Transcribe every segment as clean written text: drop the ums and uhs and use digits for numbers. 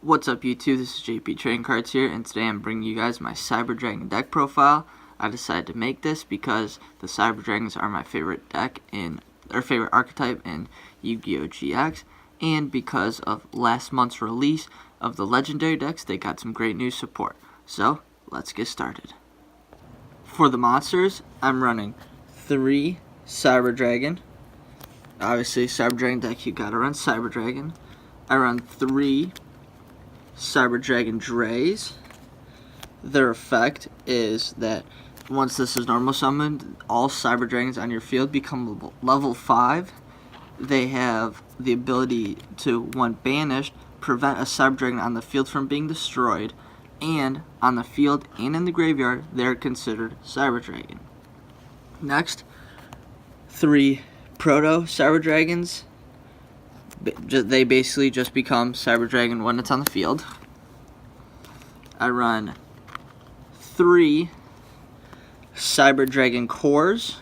What's up YouTube, this is JP Trading Cards here, and today I'm bringing you guys my Cyber Dragon deck profile. I decided to make this because the Cyber Dragons are my favorite deck favorite archetype in Yu-Gi-Oh! GX, and because of last month's release of the legendary decks, they got some great new support. So, let's get started. For the monsters, I'm running 3 Cyber Dragon. Obviously, Cyber Dragon deck, you gotta run Cyber Dragon. I run 3 Cyber Dragon Drays. Their effect is that once this is normal summoned, all Cyber Dragons on your field become level 5. They have the ability to, when banished, prevent a Cyber Dragon on the field from being destroyed, and on the field and in the graveyard, they're considered Cyber Dragon. Next, 3 Proto Cyber Dragons. They basically just become Cyber Dragon when it's on the field. I run 3 Cyber Dragon Cores.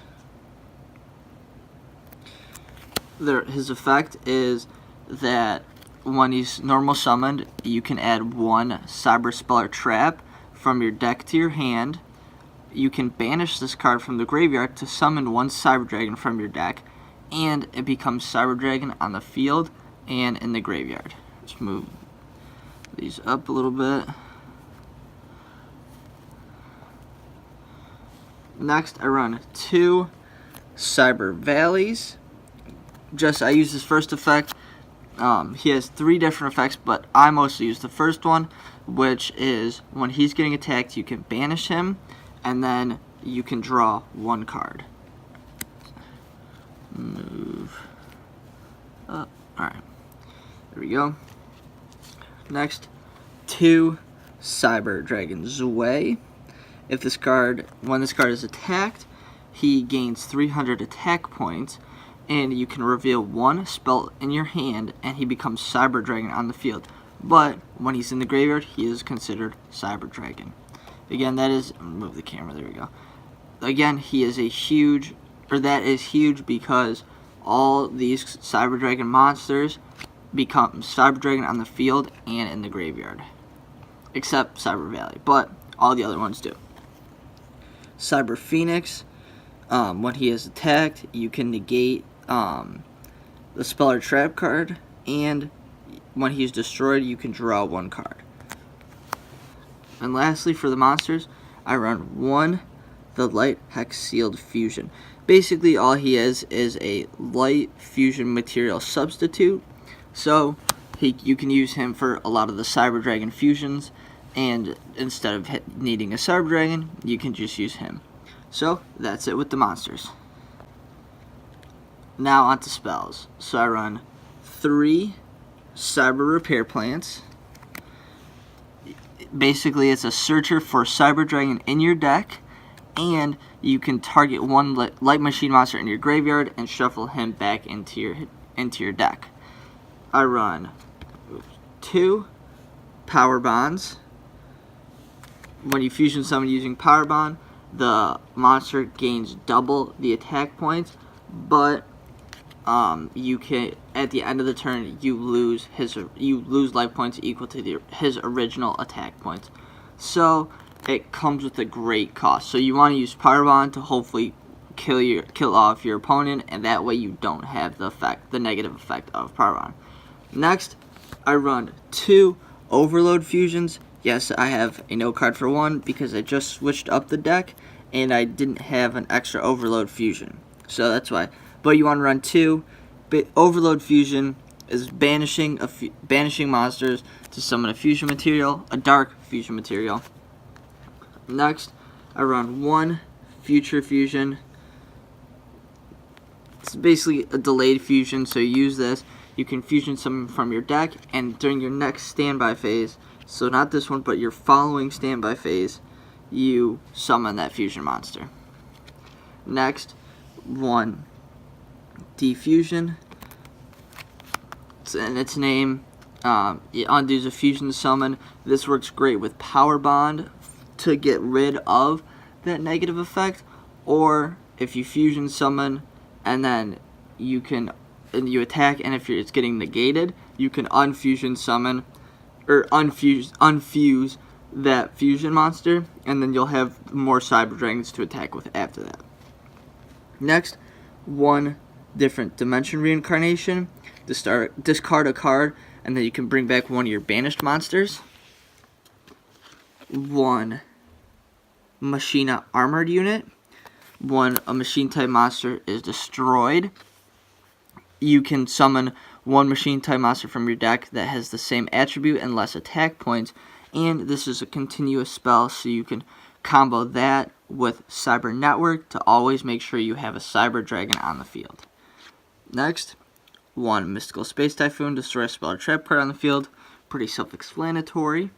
His effect is that when he's normal summoned, you can add 1 Cyber Speller Trap from your deck to your hand. You can banish this card from the graveyard to summon 1 Cyber Dragon from your deck, and it becomes Cyber Dragon on the field and in the graveyard. Let's move these up a little bit. Next, I run 2 Cyber Valleys. I use his first effect. He has 3 different effects, but I mostly use the first one, which is when he's getting attacked, you can banish him, and then you can draw 1 card. Move up. Alright. There we go. Next, 2 Cyber Dragon Zwei. When this card is attacked, he gains 300 attack points, and you can reveal 1 spell in your hand, and he becomes Cyber Dragon on the field. But when he's in the graveyard, he is considered Cyber Dragon. Again, move the camera. There we go. Again, that is huge because all these Cyber Dragon monsters become Cyber Dragon on the field and in the graveyard. Except Cyber Valley, but all the other ones do. Cyber Phoenix, when he is attacked, you can negate the Speller Trap card, and when he's destroyed, you can draw 1 card. And lastly, for the monsters, I run 1 the Light Hex Sealed Fusion. Basically, all he is a light fusion material substitute. So you can use him for a lot of the Cyber Dragon fusions, and instead of needing a Cyber Dragon, you can just use him. So that's it with the monsters. Now onto spells. So I run 3 Cyber Repair Plants. Basically, it's a searcher for Cyber Dragon in your deck, and you can target 1 Light Machine monster in your graveyard and shuffle him back into your deck. I run 2 Power Bonds. When you fusion summon using Power Bond, the monster gains double the attack points, but you can, at the end of the turn, you lose life points equal to his original attack points. So it comes with a great cost. So you want to use Power Bond to hopefully kill off your opponent, and that way you don't have the negative effect of Power Bond. Next, I run 2 Overload Fusions. Yes, I have a no card for 1 because I just switched up the deck and I didn't have an extra Overload Fusion. So that's why. But you want to run 2. Overload Fusion is banishing monsters to summon a fusion material, a dark fusion material. Next, I run 1 Future Fusion. It's basically a delayed fusion, so you use this. You can fusion summon from your deck, and during your next standby phase, so not this one, but your following standby phase, you summon that fusion monster. Next, 1 Defusion. And its name, it undoes a fusion summon. This works great with Power Bond to get rid of that negative effect, or if you fusion summon and then you attack, and if it's getting negated, you can unfusion summon or unfuse that fusion monster, and then you'll have more Cyber Dragons to attack with after that. Next, one different dimension reincarnation. Discard a card, and then you can bring back one of your banished monsters. One Machina armored unit. When a machine type monster is destroyed, you can summon one machine type monster from your deck that has the same attribute and less attack points, and this is a continuous spell, so you can combo that with Cyber Network to always make sure you have a Cyber Dragon on the field. Next, one Mystical Space Typhoon, destroy a spell or trap card on the field. Pretty self-explanatory.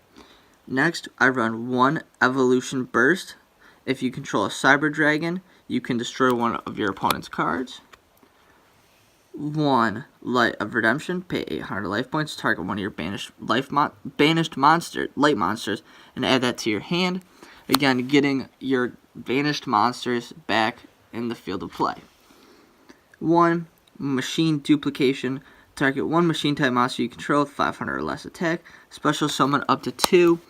Next, I run one Evolution Burst. If you control a Cyber Dragon, you can destroy one of your opponent's cards. One Light of Redemption, pay 800 life points, target one of your banished light monsters, and add that to your hand. Again, getting your banished monsters back in the field of play. One Machine Duplication, target one machine type monster you control with 500 or less attack. Special summon up to 2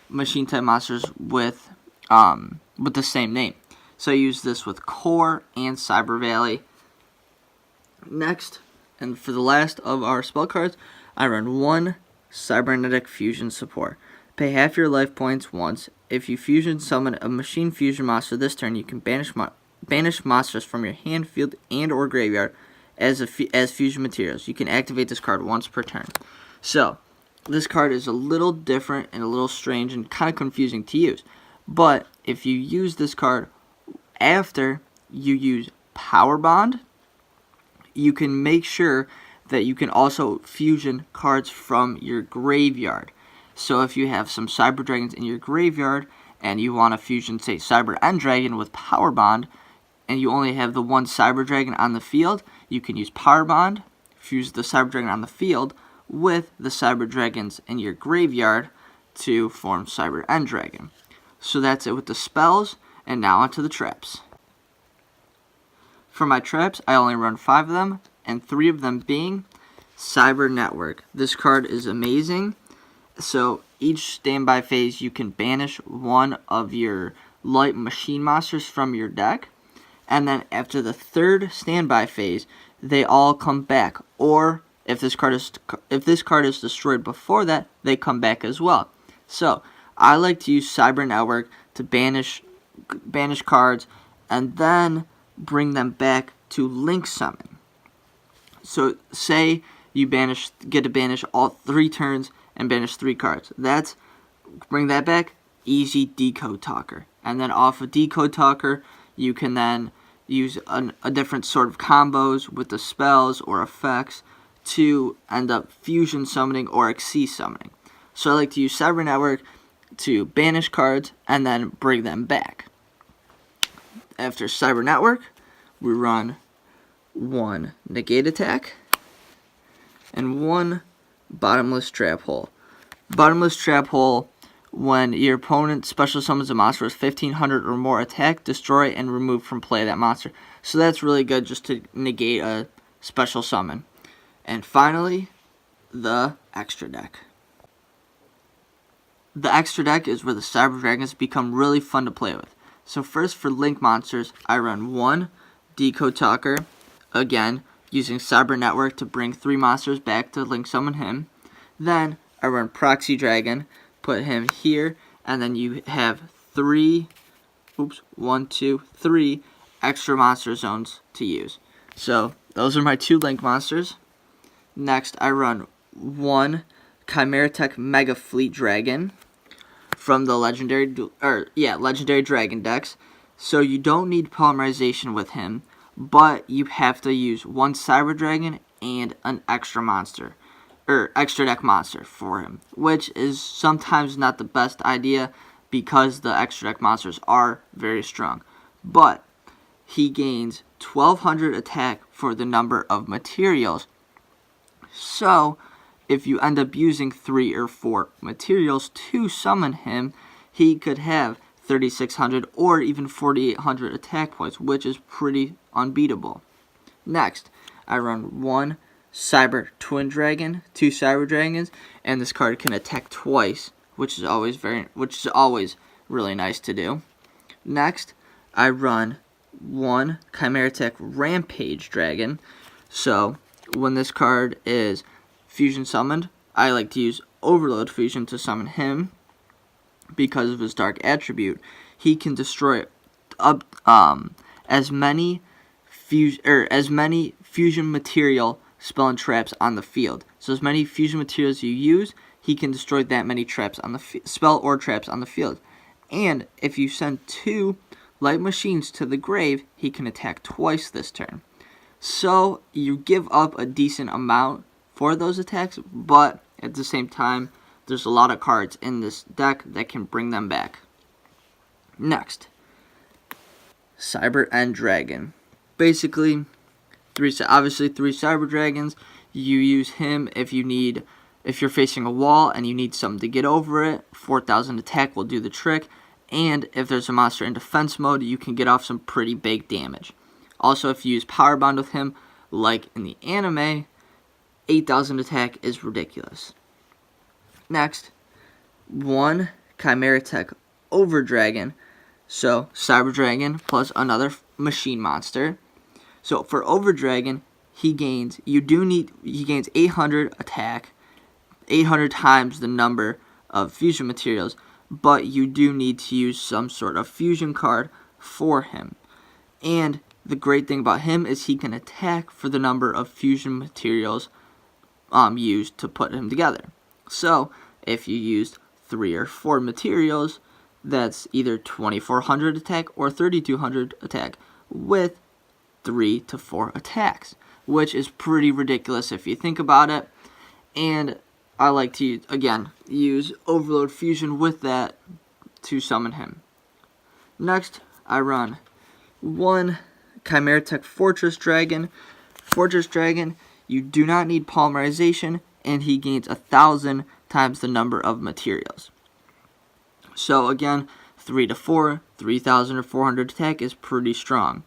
machine type monsters with the same name. So I use this with Core and Cyber Valley. Next, and for the last of our spell cards, I run one Cybernetic Fusion Support. Pay half your life points once. If you fusion summon a machine fusion monster this turn, you can banish monsters from your hand, field, and or graveyard as fusion materials. You can activate this card once per turn. So, this card is a little different and a little strange and kind of confusing to use. But if you use this card after you use Power Bond, you can make sure that you can also fusion cards from your graveyard. So if you have some Cyber Dragons in your graveyard and you want to fusion, say, Cyber End Dragon with Power Bond, and you only have the one Cyber Dragon on the field, you can use Power Bond, fuse the Cyber Dragon on the field with the Cyber Dragons in your graveyard to form Cyber End Dragon. So that's it with the spells, and now onto the traps. For my traps, I only run 5 of them, and 3 of them being Cyber Network. This card is amazing. So each standby phase, you can banish one of your light machine monsters from your deck, and then after the 3rd standby phase, they all come back. Or if this card is destroyed before that, they come back as well. So I like to use Cyber Network to banish cards, and then bring them back to link summon. So say you get to banish all 3 turns and banish 3 cards. Bring that back, easy Decode Talker. And then off of Decode Talker, you can then use a different sort of combos with the spells or effects to end up fusion summoning or Xyz summoning. So I like to use Cyber Network to banish cards and then bring them back. After Cyber Network, we run one Negate Attack and one Bottomless Trap Hole. Bottomless Trap Hole, when your opponent special summons a monster with 1500 or more attack, destroy and remove from play that monster. So that's really good just to negate a special summon. And finally, the Extra Deck. The Extra Deck is where the Cyber Dragons become really fun to play with. So first, for Link monsters, I run one Decode Talker, again, using Cyber Network to bring 3 monsters back to Link summon him. Then, I run Proxy Dragon, put him here, and then you have 3 extra monster zones to use. So, those are my 2 Link monsters. Next, I run one Chimera Tech Mega Fleet Dragon from the Legendary Dragon decks. So you don't need polymerization with him, but you have to use one Cyber Dragon and an extra deck monster for him, which is sometimes not the best idea because the extra deck monsters are very strong. But he gains 1200 attack for the number of materials. So if you end up using 3 or 4 materials to summon him, he could have 3600 or even 4800 attack points, which is pretty unbeatable. Next, I run one Cyber Twin Dragon, 2 Cyber Dragons, and this card can attack twice, which is always really nice to do. Next, I run 1 Chimera Tech Rampage Dragon. So when this card is fusion summoned, I like to use Overload Fusion to summon him. Because of his dark attribute, he can destroy as many fusion material spell and traps on the field. So as many fusion materials you use, he can destroy that many traps on the spell or traps on the field. And if you send 2 light machines to the grave, he can attack twice this turn. So you give up a decent amount for those attacks, but at the same time, there's a lot of cards in this deck that can bring them back. Next, Cyber End Dragon. Basically, 3 Cyber Dragons. You use him if you're facing a wall and you need something to get over it. 4,000 attack will do the trick. And if there's a monster in defense mode, you can get off some pretty big damage. Also, if you use Power Bond with him, like in the anime, 8,000 attack is ridiculous. Next, 1 Chimera Tech Over Dragon. So, Cyber Dragon plus another machine monster. So, for Over Dragon, he gains 800 attack, 800 times the number of fusion materials, but you do need to use some sort of fusion card for him. And the great thing about him is he can attack for the number of fusion materials used to put him together. So, if you used 3 or 4 materials, that's either 2,400 attack or 3,200 attack with 3 to 4 attacks, which is pretty ridiculous if you think about it. And I like to, again, use Overload Fusion with that to summon him. Next, I run 1 Chimera Tech Fortress Dragon. Fortress Dragon, you do not need polymerization, and he gains 1,000 times the number of materials. So again, 3 to 4, 3,000 or 400 attack is pretty strong.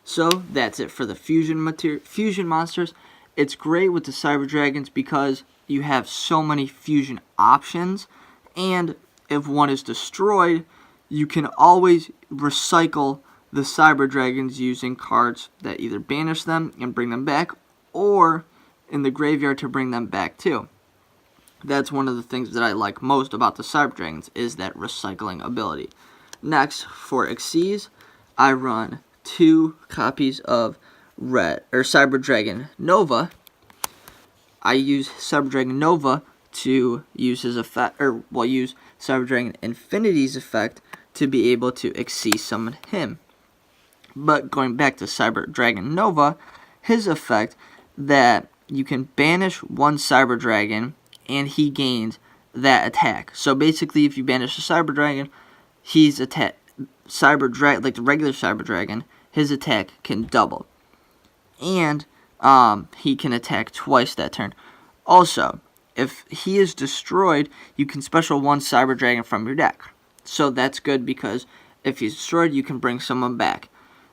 So that's it for the fusion monsters. It's great with the Cyber Dragons because you have so many fusion options, and if one is destroyed, you can always recycle the Cyber Dragons using cards that either banish them and bring them back, or in the graveyard to bring them back too. That's one of the things that I like most about the Cyber Dragons, is that recycling ability. Next, for Xyz, I run 2 copies of Cyber Dragon Nova. I use Cyber Dragon Nova to use his effect, use Cyber Dragon Infinity's effect to be able to Xyz summon him. But going back to Cyber Dragon Nova, his effect that you can banish 1 Cyber Dragon and he gains that attack. So basically, if you banish a Cyber Dragon, he's like the regular Cyber Dragon, his attack can double, and he can attack twice that turn. Also, if he is destroyed, you can special 1 Cyber Dragon from your deck. So that's good because if he's destroyed, you can bring someone back.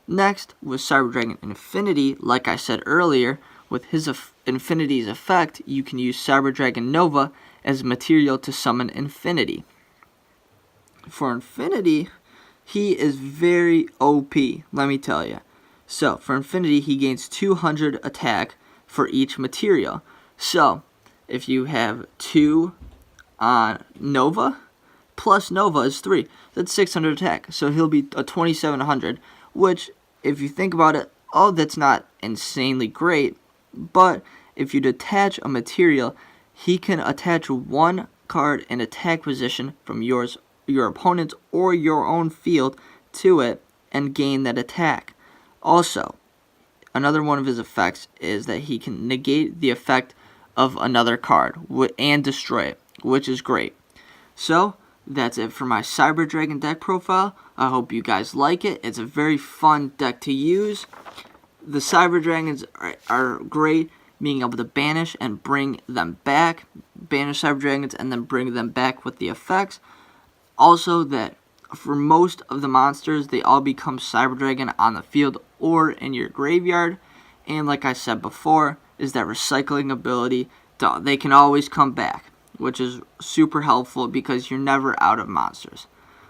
Next, with Cyber Dragon Infinity, like I said earlier, with his Infinity's effect, you can use Cyber Dragon Nova as material to summon Infinity. For Infinity, he is very OP, let me tell you. So, for Infinity, he gains 200 attack for each material. So, if you have 2 on Nova, plus Nova is 3, that's 600 attack. So he'll be a 2,700, which, if you think about it, that's not insanely great. But if you detach a material, he can attach 1 card in attack position from your opponent's or your own field to it and gain that attack. Also, another one of his effects is that he can negate the effect of another card and destroy it, which is great. So, that's it for my Cyber Dragon deck profile. I hope you guys like it. It's a very fun deck to use. The Cyber Dragons are great, being able to banish and bring them back. Banish Cyber Dragons and then bring them back with the effects. Also, that for most of the monsters, they all become Cyber Dragon on the field or in your graveyard. And like I said before, is that recycling ability. They can always come back, which is super helpful because you're never out of monsters.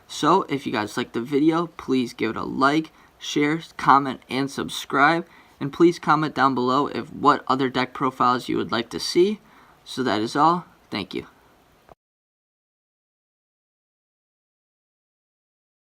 So if you guys like the video, please give it a like, share, comment, and subscribe. And please comment down below what other deck profiles you would like to see. So that is all. Thank you.